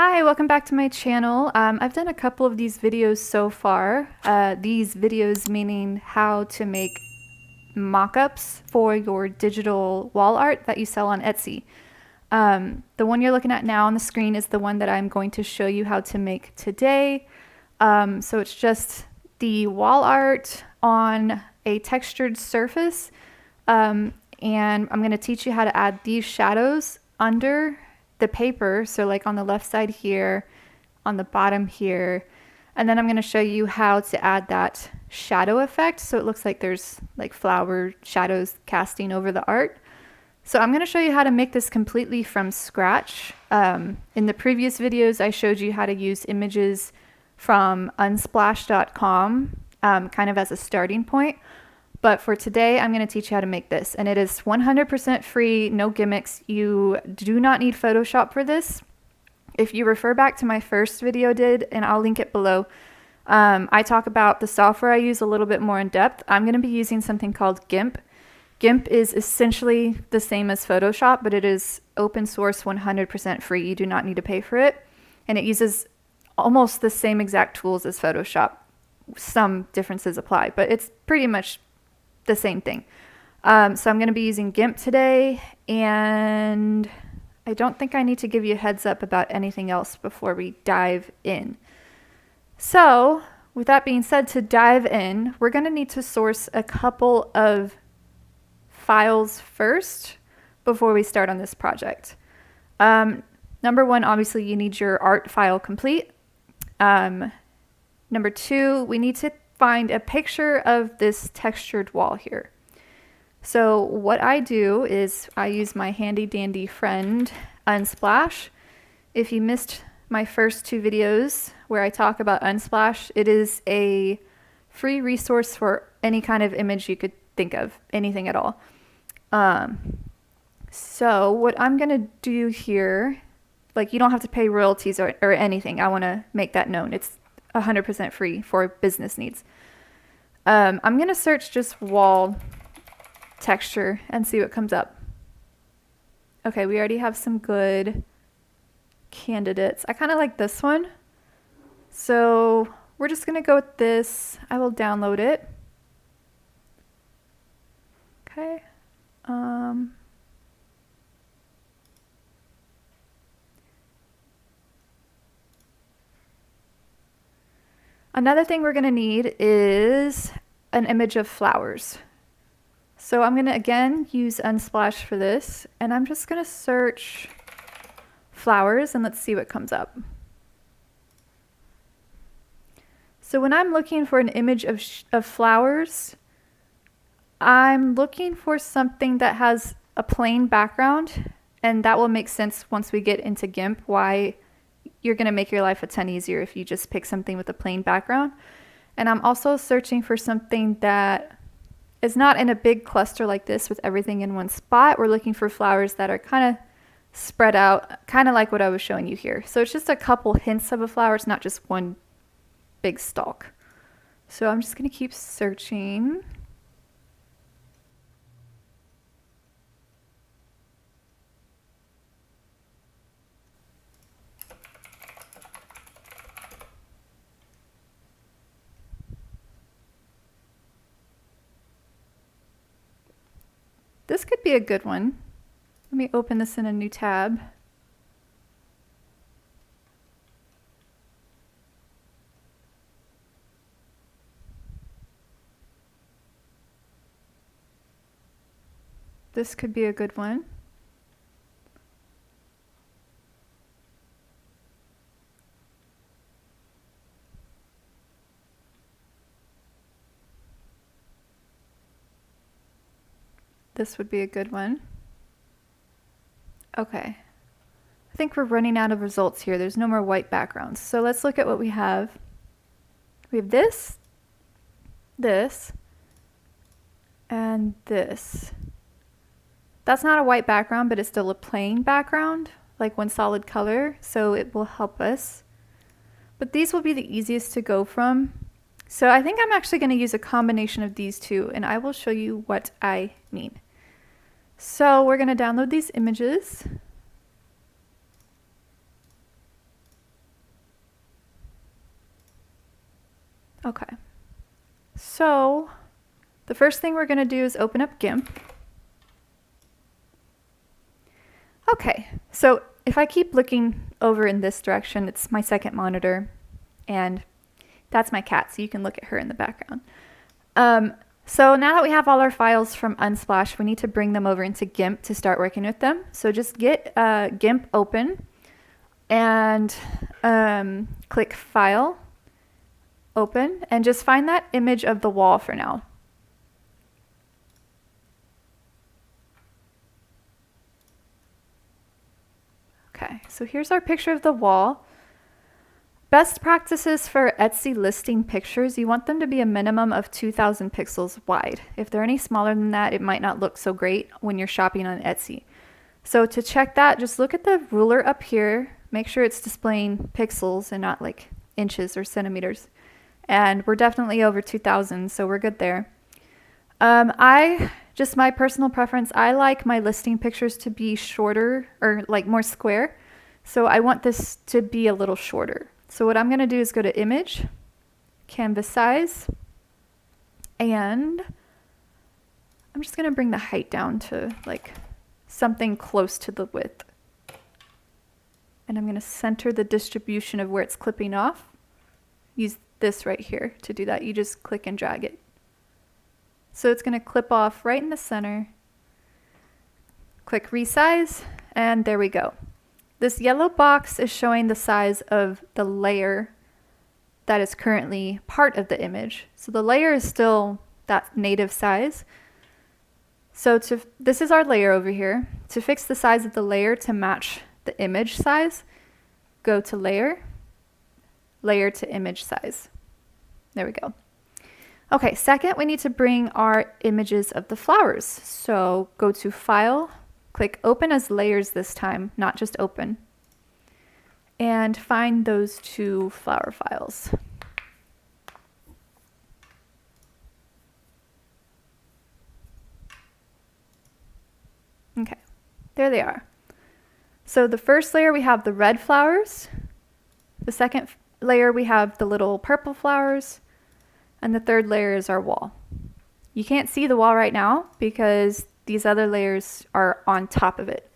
Hi, welcome back to my channel. I've done a couple of these videos so far. These videos meaning how to make mock-ups for your digital wall art that you sell on Etsy. The one you're looking at now on the screen is the one that I'm going to show you how to make today. So it's just the wall art on a textured surface. And I'm going to teach you how to add these shadows under the paper, so like on the left side here, on the bottom here, and then I'm going to show you how to add that shadow effect so it looks like there's like flower shadows casting over the art. So I'm going to show you how to make this completely from scratch. In the previous videos I showed you how to use images from unsplash.com kind of as a starting point. But for today, I'm going to teach you how to make this, and it is 100% free, no gimmicks. You do not need Photoshop for this. If you refer back to my first video and I'll link it below, I talk about the software I use a little bit more in depth. I'm going to be using something called GIMP. GIMP is essentially the same as Photoshop, but it is open source, 100% free. You do not need to pay for it. And it uses almost the same exact tools as Photoshop. Some differences apply, but it's pretty much the same thing. So I'm going to be using GIMP today, and I don't think I need to give you a heads up about anything else before we dive in. So with that being said, to dive in, we're going to need to source a couple of files first before we start on this project. Number one, obviously you need your art file complete. Number two, we need to find a picture of this textured wall here. So what I do is I use my handy dandy friend Unsplash. If you missed my first two videos where I talk about Unsplash, it is a free resource for any kind of image you could think of, anything at all. So what I'm gonna do here, like you don't have to pay royalties or anything. I want to make that known. It's 100% free for business needs. I'm going to search just wall texture and see what comes up. Okay, we already have some good candidates. I kind of like this one. So we're just going to go with this. I will download it. Okay. Another thing we're going to need is an image of flowers. So I'm going to again use Unsplash for this, and I'm just going to search flowers and let's see what comes up. So when I'm looking for an image of flowers, I'm looking for something that has a plain background, and that will make sense once we get into GIMP why you're going to make your life a ton easier if you just pick something with a plain background. And I'm also searching for something that is not in a big cluster like this with everything in one spot. We're looking for flowers that are kind of spread out, kind of like what I was showing you here. So it's just a couple hints of a flower. It's not just one big stalk. So I'm just going to keep searching. This could be a good one. Let me open this in a new tab. This could be a good one. This would be a good one. Okay. I think we're running out of results here. There's no more white backgrounds. So let's look at what we have. We have this, and this. That's not a white background, but it's still a plain background, like one solid color, so it will help us. But these will be the easiest to go from. So I think I'm actually going to use a combination of these two, and I will show you what I mean. So we're going to download these images. Okay. So the first thing we're going to do is open up GIMP. Okay, so if I keep looking over in this direction, it's my second monitor, and that's my cat, so you can look at her in the background. So now that we have all our files from Unsplash, we need to bring them over into GIMP to start working with them. So just get GIMP open and click File, Open, and just find that image of the wall for now. Okay, so here's our picture of the wall. Best practices for Etsy listing pictures, you want them to be a minimum of 2,000 pixels wide. If they're any smaller than that, it might not look so great when you're shopping on Etsy. So to check that, just look at the ruler up here. Make sure it's displaying pixels and not like inches or centimeters. And we're definitely over 2,000, so we're good there. Just my personal preference, I like my listing pictures to be shorter or like more square. So I want this to be a little shorter. So what I'm going to do is go to Image, Canvas Size, and I'm just going to bring the height down to like something close to the width. And I'm going to center the distribution of where it's clipping off. Use this right here to do that. You just click and drag it. So it's going to clip off right in the center. Click Resize, and there we go. This yellow box is showing the size of the layer that is currently part of the image. So the layer is still that native size. So this is our layer over here. To fix the size of the layer to match the image size, go to Layer, Layer to Image Size. There we go. Okay, second, we need to bring our images of the flowers. So go to File, click Open as Layers this time, not just Open, and find those two flower files. Okay, there they are. So the first layer we have the red flowers, the second layer we have the little purple flowers, and the third layer is our wall. You can't see the wall right now because these other layers are on top of it.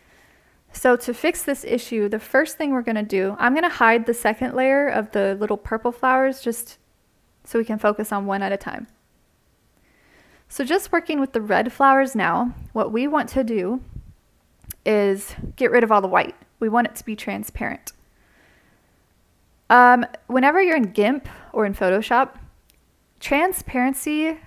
So to fix this issue, the first thing we're going to do, I'm going to hide the second layer of the little purple flowers just so we can focus on one at a time. So just working with the red flowers now, what we want to do is get rid of all the white. We want it to be transparent. Whenever you're in GIMP or in Photoshop, transparency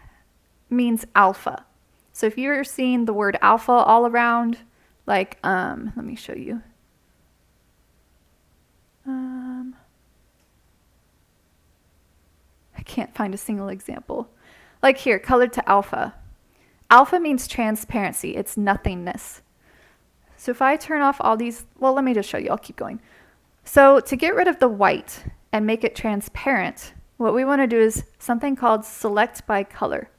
means alpha. So if you're seeing the word alpha all around, like, let me show you. I can't find a single example. Like here, colored to alpha. Alpha means transparency. It's nothingness. So if I turn off all these, well, let me just show you. I'll keep going. So to get rid of the white and make it transparent, what we want to do is something called Select by Color.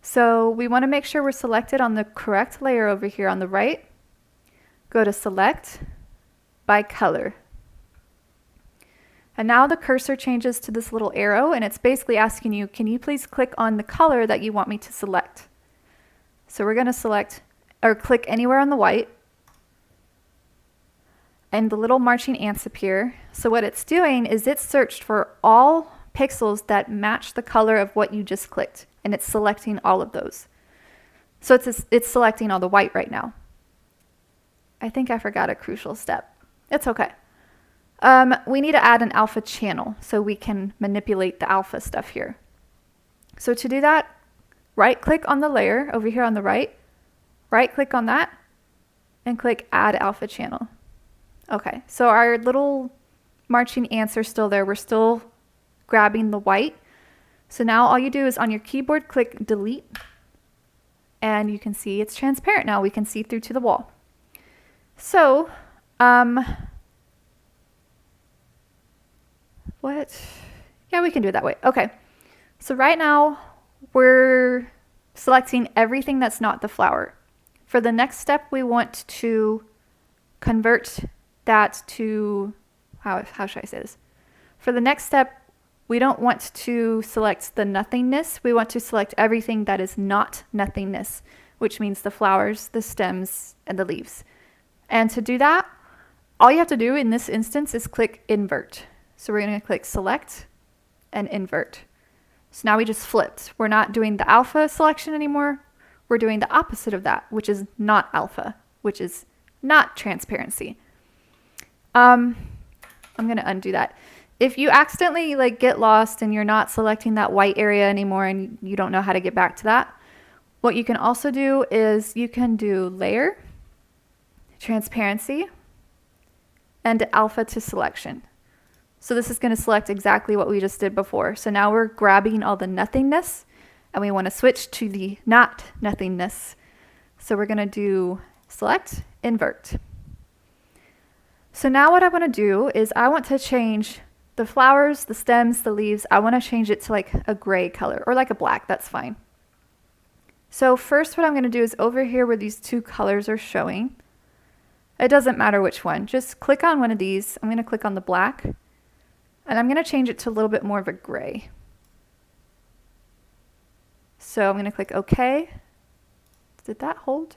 So we want to make sure we're selected on the correct layer over here on the right. Go to Select by Color. And now the cursor changes to this little arrow, and it's basically asking you, can you please click on the color that you want me to select? So we're going to select or click anywhere on the white, and the little marching ants appear. So what it's doing is it's searched for all pixels that match the color of what you just clicked, and it's selecting all of those. So it's selecting all the white right now. I think I forgot a crucial step. It's okay. We need to add an alpha channel so we can manipulate the alpha stuff here. So to do that, right click on the layer over here on the right click on that, and click Add Alpha Channel. Okay, so our little marching ants are still there. We're still grabbing the white. So now all you do is on your keyboard click Delete, and you can see it's transparent now. We can see through to the wall. So, what? Yeah, we can do it that way. Okay, so right now we're selecting everything that's not the flower. For the next step, we want to convert that to, how should I say this? For the next step, we don't want to select the nothingness. We want to select everything that is not nothingness, which means the flowers, the stems, and the leaves. And to do that, all you have to do in this instance is click invert. So we're going to click select and invert. So now we just flipped. We're not doing the alpha selection anymore. We're doing the opposite of that, which is not alpha, which is not transparency. I'm going to undo that. If you accidentally get lost and you're not selecting that white area anymore and you don't know how to get back to that, what you can also do is you can do layer, transparency, and alpha to selection. So this is going to select exactly what we just did before. So now we're grabbing all the nothingness and we want to switch to the not nothingness. So we're going to do select, invert. So now what I want to do is I want to change the flowers, the stems, the leaves. I want to change it to a gray color or a black. That's fine. So first what I'm going to do is over here where these two colors are showing, it doesn't matter which one. Just click on one of these. I'm going to click on the black and I'm going to change it to a little bit more of a gray. So I'm going to click OK. Did that hold?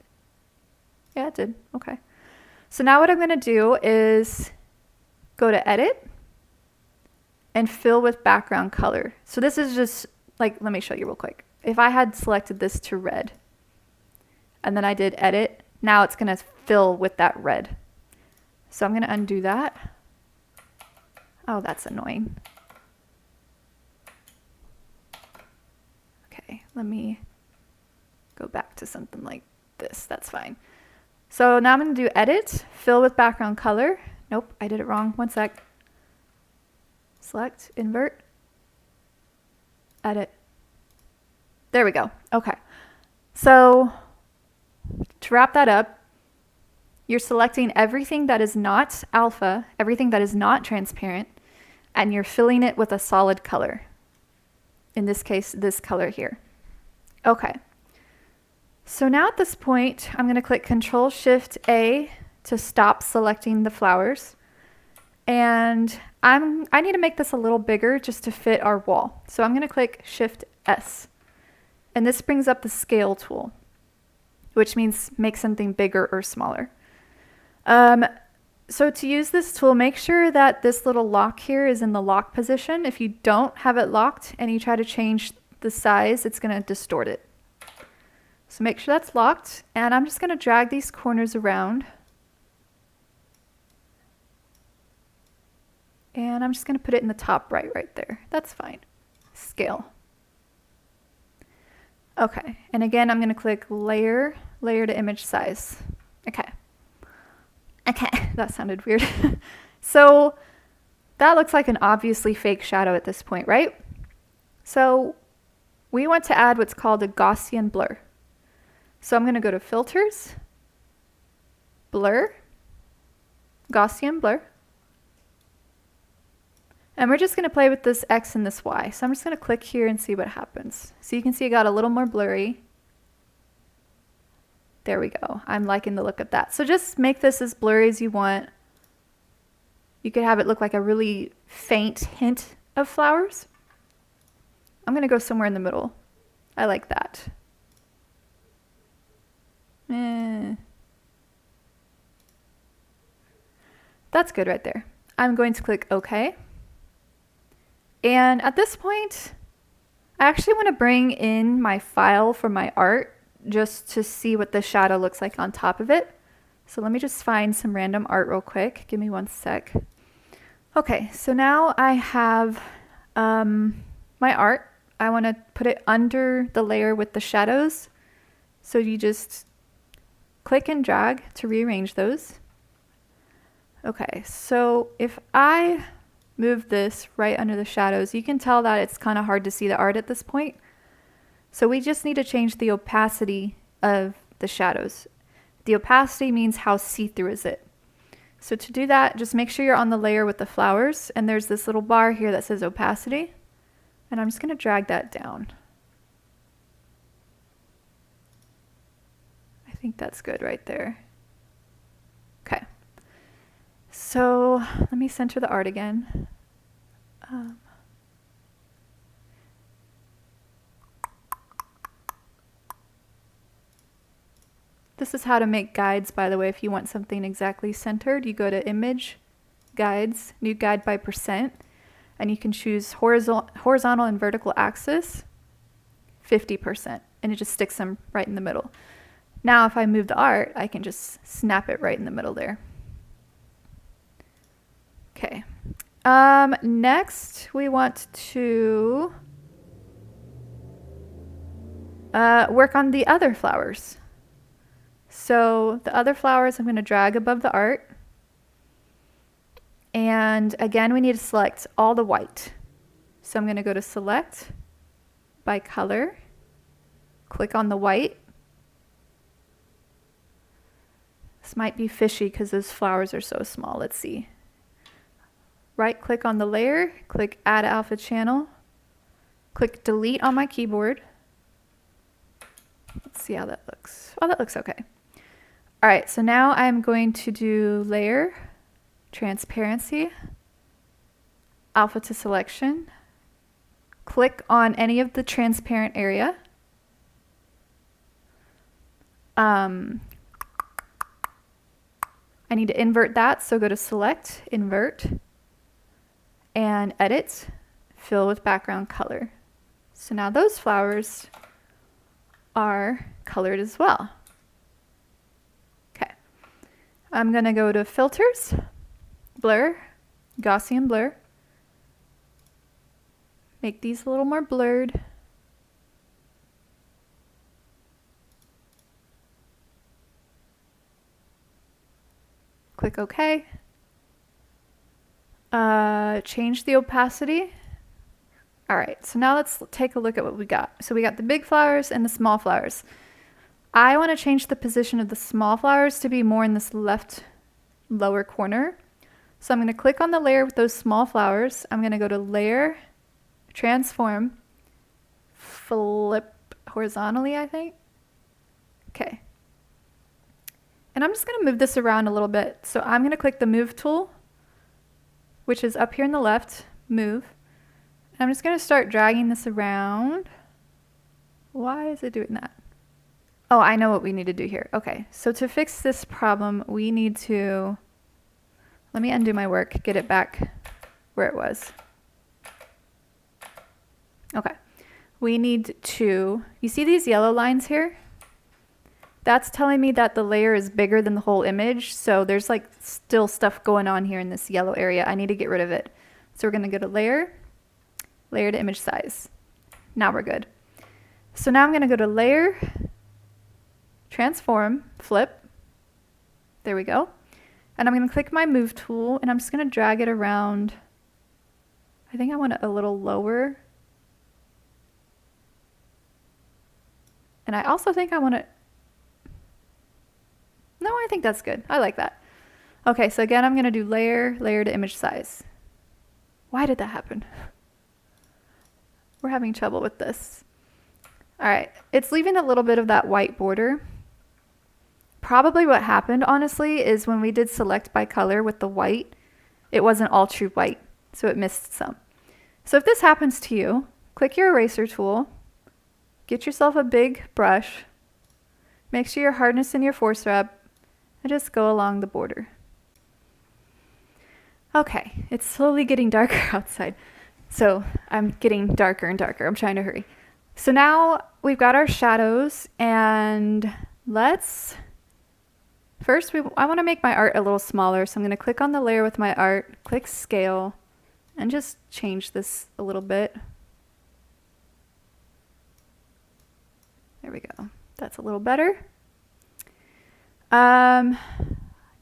Yeah, it did. Okay. So now what I'm going to do is go to edit and fill with background color. So this is just let me show you real quick. If I had selected this to red and then I did edit, now it's going to fill with that red. So I'm going to undo that. Oh, that's annoying. Okay, let me go back to something like this. That's fine. So now I'm going to do edit, fill with background color. Nope, I did it wrong. One sec. Select, invert, edit. There we go. Okay. So to wrap that up, you're selecting everything that is not alpha, everything that is not transparent, and you're filling it with a solid color. In this case, this color here. Okay. So now at this point, I'm going to click Control-Shift-A to stop selecting the flowers. And I need to make this a little bigger just to fit our wall. So I'm going to click Shift-S. And this brings up the scale tool, which means make something bigger or smaller. So to use this tool, make sure that this little lock here is in the lock position. If you don't have it locked and you try to change the size, it's going to distort it. So make sure that's locked, and I'm just going to drag these corners around. And I'm just going to put it in the top right there. That's fine. Scale. Okay, and again, I'm going to click layer, layer to image size. Okay. Okay, that sounded weird. So that looks like an obviously fake shadow at this point, right? So we want to add what's called a Gaussian blur. So I'm going to go to Filters, Blur, Gaussian blur. And we're just going to play with this X and this Y. So I'm just going to click here and see what happens. So you can see it got a little more blurry. There we go. I'm liking the look of that. So just make this as blurry as you want. You could have it look like a really faint hint of flowers. I'm going to go somewhere in the middle. I like that. That's good right there. I'm going to click OK. And at this point, I actually want to bring in my file for my art just to see what the shadow looks like on top of it. So let me just find some random art real quick. Give me one sec. Okay, so now I have my art. I want to put it under the layer with the shadows. So you just click and drag to rearrange those. Okay, so if I move this right under the shadows, you can tell that it's kind of hard to see the art at this point. So we just need to change the opacity of the shadows. The opacity means how see-through is it. So to do that, just make sure you're on the layer with the flowers, and there's this little bar here that says opacity, and I'm just going to drag that down. I think that's good right there. Okay. So let me center the art again. This is how to make guides, by the way. If you want something exactly centered, you go to Image, Guides, New Guide by Percent, and you can choose horizontal and vertical axis, 50%, and it just sticks them right in the middle. Now if I move the art, I can just snap it right in the middle there. Okay. Next we want to work on the other flowers. So the other flowers I'm going to drag above the art. And again, we need to select all the white. So I'm going to go to Select by Color, click on the white. This might be fishy because those flowers are so small. Let's see. Right click on the layer, click Add Alpha Channel, click Delete on my keyboard. Let's see how that looks. Oh, that looks okay. All right, so now I'm going to do Layer, Transparency, Alpha to Selection. Click on any of the transparent area. I need to invert that, so go to Select, Invert, and Edit, Fill with Background Color. So now those flowers are colored as well. Okay, I'm going to go to Filters, Blur, Gaussian Blur. Make these a little more blurred. Click OK. Change the opacity. All right, so now let's take a look at what we got. So we got the big flowers and the small flowers. I want to change the position of the small flowers to be more in this left lower corner. So I'm going to click on the layer with those small flowers. I'm going to go to Layer, Transform, Flip horizontally, I think. Okay. And I'm just going to move this around a little bit. So I'm going to click the Move tool, which is up here in the left, Move. And I'm just going to start dragging this around. Why is it doing that? Oh, I know what we need to do here. Okay, so to fix this problem, we need to, let me undo my work, get it back where it was. Okay, we need to, you see these yellow lines here? That's telling me that the layer is bigger than the whole image, so there's like still stuff going on here in this yellow area. I need to get rid of it. So we're going to go to Layer, Layer to Image Size. Now we're good. So now I'm going to go to Layer, Transform, Flip. There we go. And I'm going to click my Move tool, and I'm just going to drag it around. I think I want it a little lower. And I also think I want it, no, I think that's good. I like that. Okay, so again, I'm going to do Layer, Layer to Image Size. Why did that happen? We're having trouble with this. All right, it's leaving a little bit of that white border. Probably what happened, honestly, is when we did Select by Color with the white, it wasn't all true white, so it missed some. So if this happens to you, click your eraser tool, get yourself a big brush, make sure your hardness and your force are up, and just go along the border. Okay, it's slowly getting darker outside. So I'm getting darker and darker. I'm trying to hurry. So now we've got our shadows, and let's, first I want to make my art a little smaller. So I'm going to click on the layer with my art, click Scale, and just change this a little bit. There we go. That's a little better.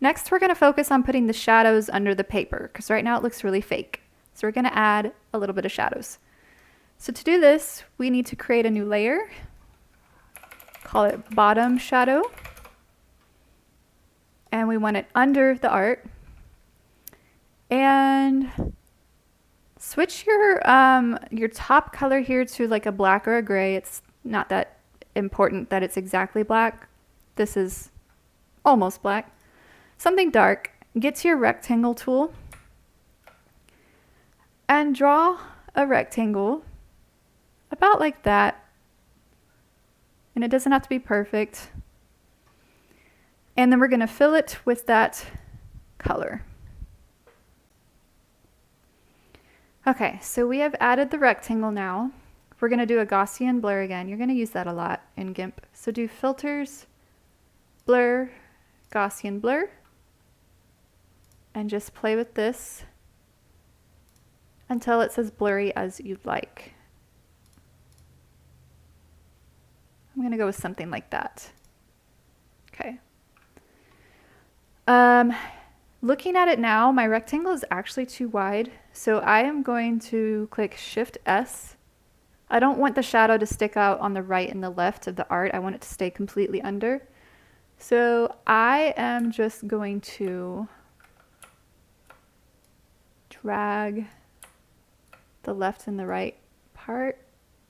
Next, we're going to focus on putting the shadows under the paper, because right now it looks really fake. So we're going to add a little bit of shadows. So to do this, we need to create a new layer. Call it Bottom Shadow. And we want it under the art. And switch your top color here to like a black or a gray. It's not that important that it's exactly black. This is almost black. Something dark. Get to your rectangle tool and draw a rectangle about like that. And it doesn't have to be perfect. And then we're going to fill it with that color. Okay, so we have added the rectangle now. We're going to do a Gaussian blur again. You're going to use that a lot in GIMP. So do filters, blur, Gaussian blur, and just play with this until it says blurry as you'd like. I'm going to go with something like that. Okay. Looking at it now, my rectangle is actually too wide, so I am going to click Shift S. I don't want the shadow to stick out on the right and the left of the art. I want it to stay completely under. So I am just going to drag the left and the right part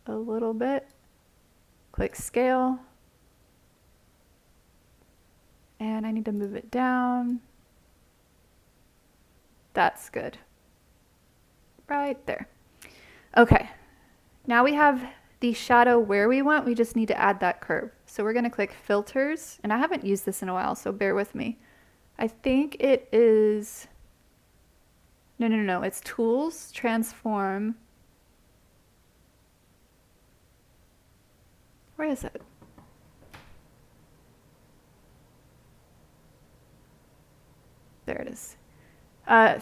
a little bit. Click Scale. And I need to move it down. That's good. Right there. Okay. Now we have the shadow where we want. We just need to add that curve. So we're going to click Filters. And I haven't used this in a while, so bear with me. I think it is... No. It's Tools, Transform. Where is it? There it is.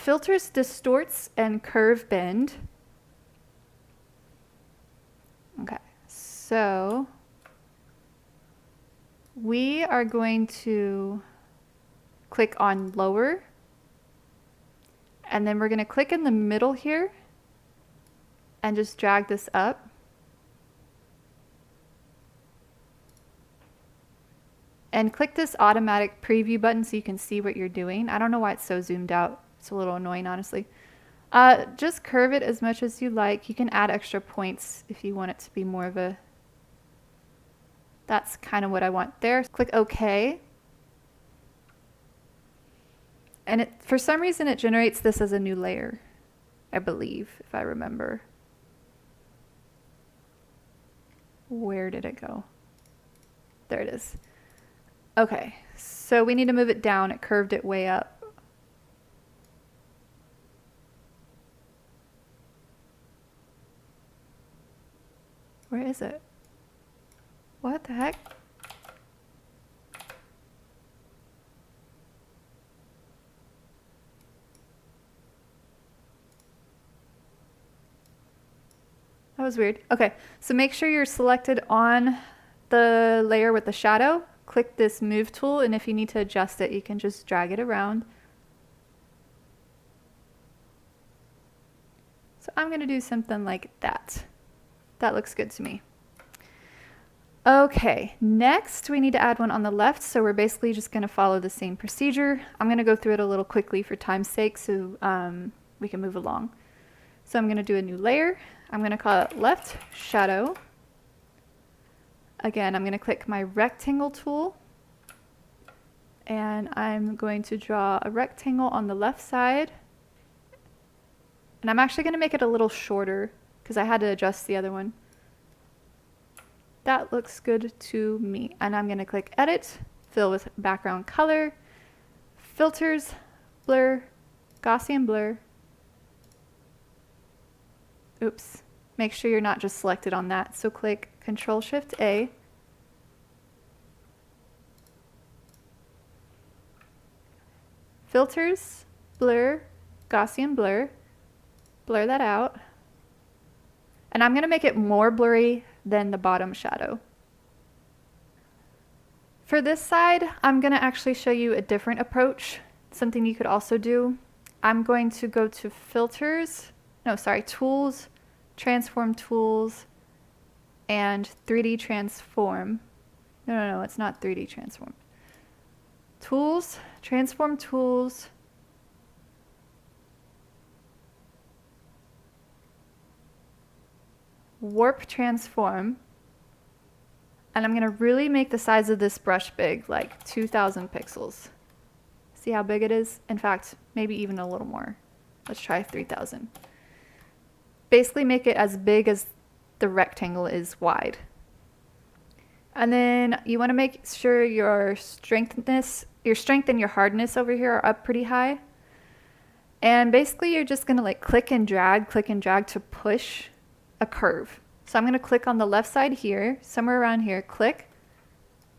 Filters, Distorts, and Curve Bend. Okay, so we are going to click on Lower, and then we're going to click in the middle here and just drag this up. And click this automatic preview button so you can see what you're doing. I don't know why it's so zoomed out. It's a little annoying, honestly. Just curve it as much as you like. You can add extra points if you want it to be more of a... That's kind of what I want there. Click OK. And for some reason it generates this as a new layer, I believe, if I remember. Where did it go? There it is. Okay, so we need to move it down. It curved it way up. Where is it? What the heck? That was weird. Okay, so make sure you're selected on the layer with the shadow. Click this Move tool, and if you need to adjust it, you can just drag it around. So I'm going to do something like that. That looks good to me. Okay, next we need to add one on the left, so we're basically just going to follow the same procedure. I'm going to go through it a little quickly for time's sake so we can move along. So I'm going to do a new layer. I'm going to call it Left Shadow. Again, I'm going to click my rectangle tool, and I'm going to draw a rectangle on the left side. And I'm actually going to make it a little shorter because I had to adjust the other one. That looks good to me. And I'm going to click Edit, Fill with Background Color, Filters, Blur, Gaussian Blur. Oops. Make sure you're not just selected on that. So click Control-Shift-A. Filters, Blur, Gaussian Blur. Blur that out. And I'm going to make it more blurry than the bottom shadow. For this side, I'm going to actually show you a different approach. Something you could also do. I'm going to go to Tools, Transform Tools, and 3D Transform. No, it's not 3D Transform. Tools, Transform Tools, Warp Transform, and I'm going to really make the size of this brush big, like 2,000 pixels. See how big it is? In fact, maybe even a little more. Let's try 3,000. Basically make it as big as the rectangle is wide. And then you want to make sure your strengthness your strength and your hardness over here are up pretty high. And basically you're just gonna like click and drag to push a curve. So I'm gonna click on the left side here, somewhere around here, click,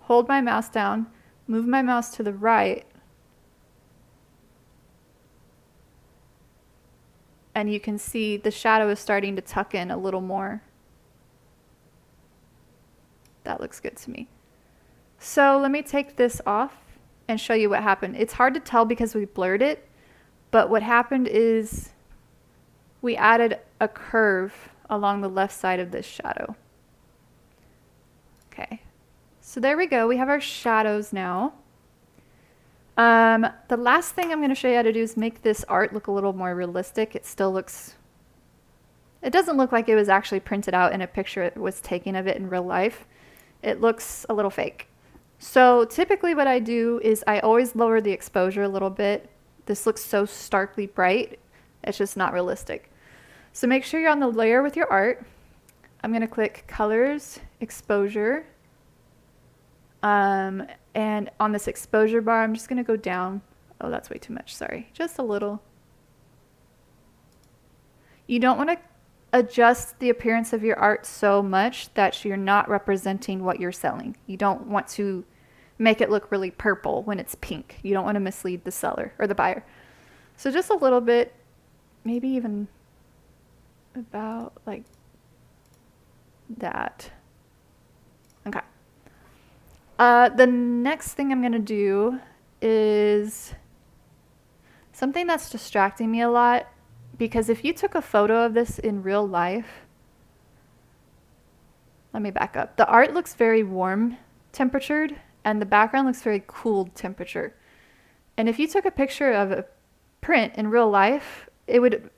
hold my mouse down, move my mouse to the right, and you can see the shadow is starting to tuck in a little more. That looks good to me. So let me take this off and show you what happened. It's hard to tell because we blurred it, but what happened is we added a curve along the left side of this shadow. Okay, so there we go. We have our shadows now. The last thing I'm going to show you how to do is make this art look a little more realistic. It still looks, it doesn't look like it was actually printed out in a picture it was taken of it in real life. It looks a little fake. So typically what I do is I always lower the exposure a little bit. This looks so starkly bright, it's just not realistic. So make sure you're on the layer with your art. I'm going to click Colors, Exposure. And on this exposure bar, I'm just going to go down. Oh, that's way too much, sorry. Just a little. You don't want to adjust the appearance of your art so much that you're not representing what you're selling. You don't want to make it look really purple when it's pink. You don't want to mislead the seller or the buyer. So just a little bit, maybe even about like that. Okay. The next thing I'm going to do is something that's distracting me a lot, because if you took a photo of this in real life, let me back up. The art looks very warm temperatured and the background looks very cooled temperature. And if you took a picture of a print in real life, it would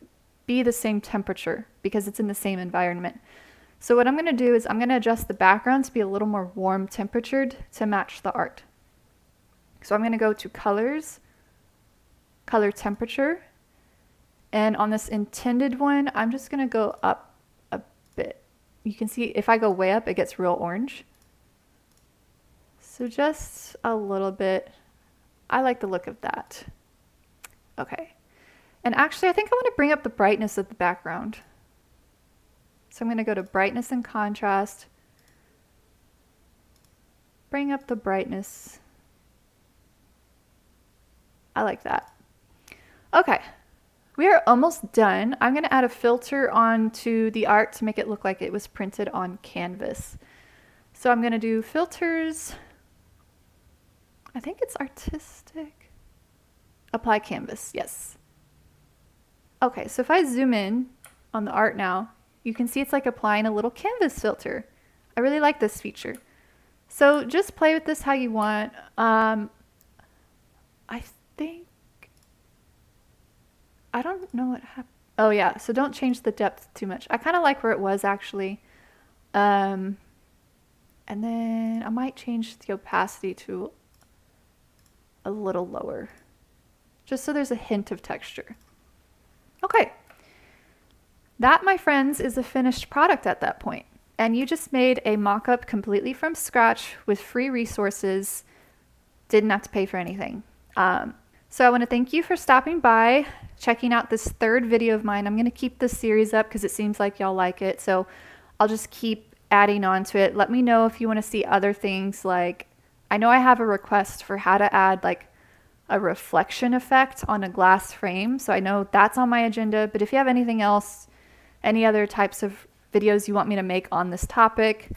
be the same temperature because it's in the same environment. So what I'm going to do is I'm going to adjust the background to be a little more warm temperatured to match the art. So I'm going to go to Colors, Color Temperature, and on this intended one, I'm just going to go up a bit. You can see if I go way up, it gets real orange. So just a little bit. I like the look of that. Okay. And actually, I think I want to bring up the brightness of the background. So I'm going to go to Brightness and Contrast. Bring up the brightness. I like that. Okay. We are almost done. I'm going to add a filter onto the art to make it look like it was printed on canvas. So I'm going to do filters. I think it's artistic. Apply canvas. Yes. Okay, so if I zoom in on the art now, you can see it's like applying a little canvas filter. I really like this feature. So just play with this how you want. I think, I don't know what happened. Oh yeah, so don't change the depth too much. I kind of like where it was actually. And then I might change the opacity to a little lower, just so there's a hint of texture. Okay. That, my friends, is a finished product at that point. And you just made a mock-up completely from scratch with free resources. Didn't have to pay for anything. So I want to thank you for stopping by, checking out this third video of mine. I'm going to keep this series up because it seems like y'all like it. So I'll just keep adding on to it. Let me know if you want to see other things, like I know I have a request for how to add like a reflection effect on a glass frame. So I know that's on my agenda. But if you have anything else, any other types of videos you want me to make on this topic,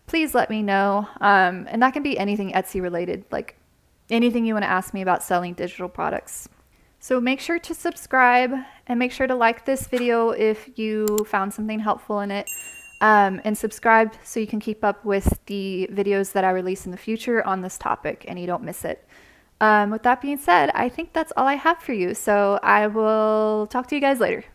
please let me know. And that can be anything Etsy related, like anything you want to ask me about selling digital products. So make sure to subscribe and make sure to like this video if you found something helpful in it. And subscribe so you can keep up with the videos that I release in the future on this topic and you don't miss it. With that being said, I think that's all I have for you. So I will talk to you guys later.